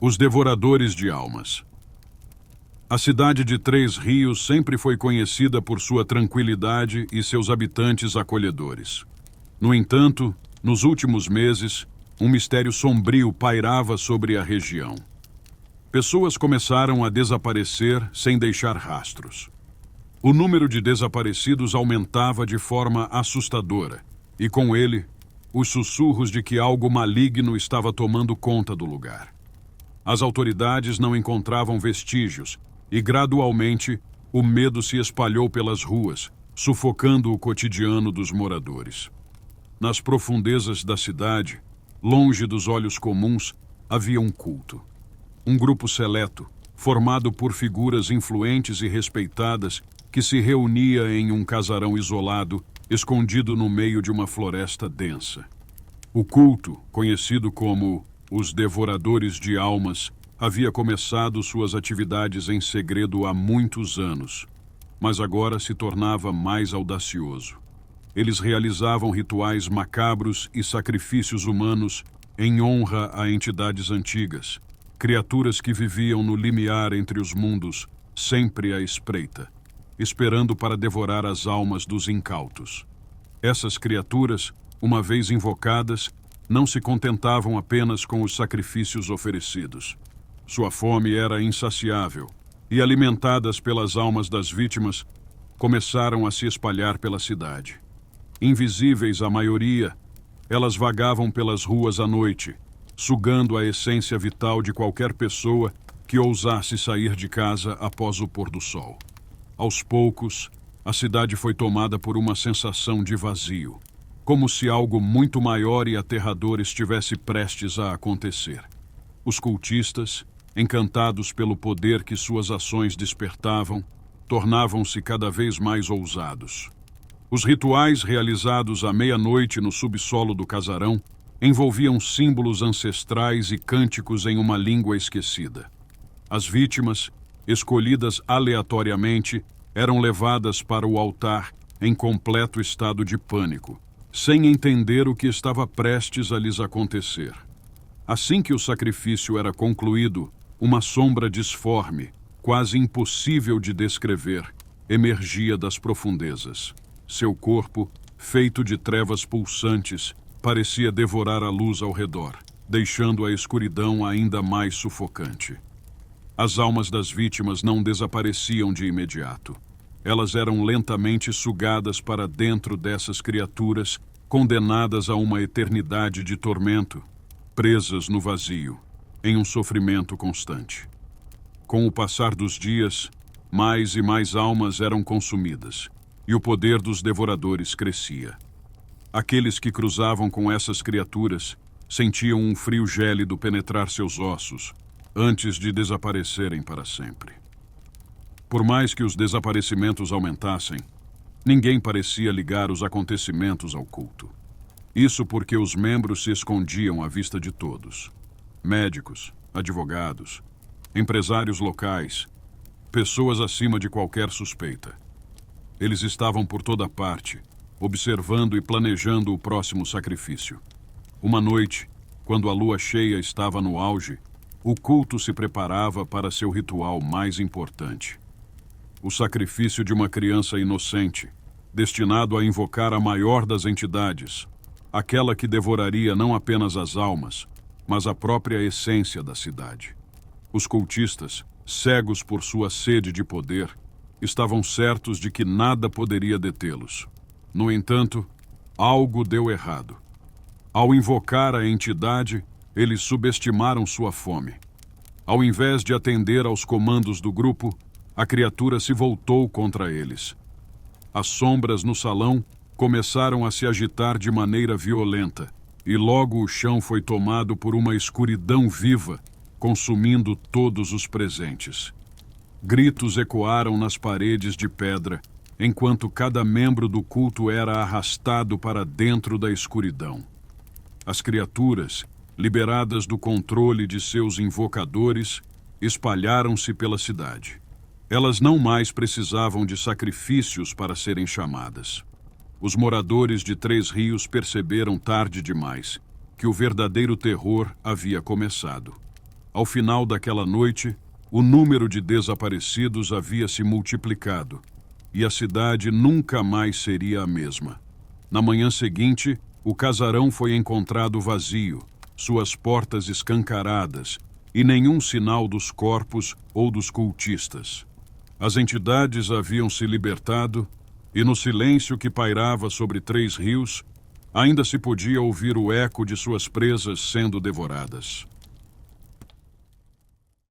Os devoradores de almas. A cidade de Três Rios sempre foi conhecida por sua tranquilidade e seus habitantes acolhedores. No entanto, nos últimos meses, um mistério sombrio pairava sobre a região. Pessoas começaram a desaparecer sem deixar rastros. O número de desaparecidos aumentava de forma assustadora, e com ele, os sussurros de que algo maligno estava tomando conta do lugar. As autoridades não encontravam vestígios, e gradualmente o medo se espalhou pelas ruas, sufocando o cotidiano dos moradores. Nas profundezas da cidade, longe dos olhos comuns, havia um culto. Um grupo seleto, formado por figuras influentes e respeitadas, que se reunia em um casarão isolado, escondido no meio de uma floresta densa. O culto, conhecido como os Devoradores de Almas, havia começado suas atividades em segredo há muitos anos, mas agora se tornava mais audacioso. Eles realizavam rituais macabros e sacrifícios humanos em honra a entidades antigas, criaturas que viviam no limiar entre os mundos, sempre à espreita, esperando para devorar as almas dos incautos. Essas criaturas, uma vez invocadas, não se contentavam apenas com os sacrifícios oferecidos. Sua fome era insaciável, e alimentadas pelas almas das vítimas, começaram a se espalhar pela cidade. Invisíveis à maioria, elas vagavam pelas ruas à noite, sugando a essência vital de qualquer pessoa que ousasse sair de casa após o pôr do sol. Aos poucos, a cidade foi tomada por uma sensação de vazio, como se algo muito maior e aterrador estivesse prestes a acontecer. Os cultistas, encantados pelo poder que suas ações despertavam, tornavam-se cada vez mais ousados. Os rituais realizados à meia-noite no subsolo do casarão envolviam símbolos ancestrais e cânticos em uma língua esquecida. As vítimas, escolhidas aleatoriamente, eram levadas para o altar em completo estado de pânico, sem entender o que estava prestes a lhes acontecer. Assim que o sacrifício era concluído, uma sombra disforme, quase impossível de descrever, emergia das profundezas. Seu corpo, feito de trevas pulsantes, parecia devorar a luz ao redor, deixando a escuridão ainda mais sufocante. As almas das vítimas não desapareciam de imediato. Elas eram lentamente sugadas para dentro dessas criaturas, condenadas a uma eternidade de tormento, presas no vazio, em um sofrimento constante. Com o passar dos dias, mais e mais almas eram consumidas, e o poder dos devoradores crescia. Aqueles que cruzavam com essas criaturas sentiam um frio gélido penetrar seus ossos, antes de desaparecerem para sempre. Por mais que os desaparecimentos aumentassem, ninguém parecia ligar os acontecimentos ao culto. Isso porque os membros se escondiam à vista de todos. Médicos, advogados, empresários locais, pessoas acima de qualquer suspeita. Eles estavam por toda parte, observando e planejando o próximo sacrifício. Uma noite, quando a lua cheia estava no auge, o culto se preparava para seu ritual mais importante. O sacrifício de uma criança inocente, destinado a invocar a maior das entidades, aquela que devoraria não apenas as almas, mas a própria essência da cidade. Os cultistas, cegos por sua sede de poder, estavam certos de que nada poderia detê-los. No entanto, algo deu errado. Ao invocar a entidade, eles subestimaram sua fome. Ao invés de atender aos comandos do grupo, a criatura se voltou contra eles. As sombras no salão começaram a se agitar de maneira violenta, e logo o chão foi tomado por uma escuridão viva, consumindo todos os presentes. Gritos ecoaram nas paredes de pedra, enquanto cada membro do culto era arrastado para dentro da escuridão. As criaturas, liberadas do controle de seus invocadores, espalharam-se pela cidade. Elas não mais precisavam de sacrifícios para serem chamadas. Os moradores de Três Rios perceberam tarde demais que o verdadeiro terror havia começado. Ao final daquela noite, o número de desaparecidos havia se multiplicado e a cidade nunca mais seria a mesma. Na manhã seguinte, o casarão foi encontrado vazio, suas portas escancaradas e nenhum sinal dos corpos ou dos cultistas. As entidades haviam se libertado e no silêncio que pairava sobre Três Rios, ainda se podia ouvir o eco de suas presas sendo devoradas.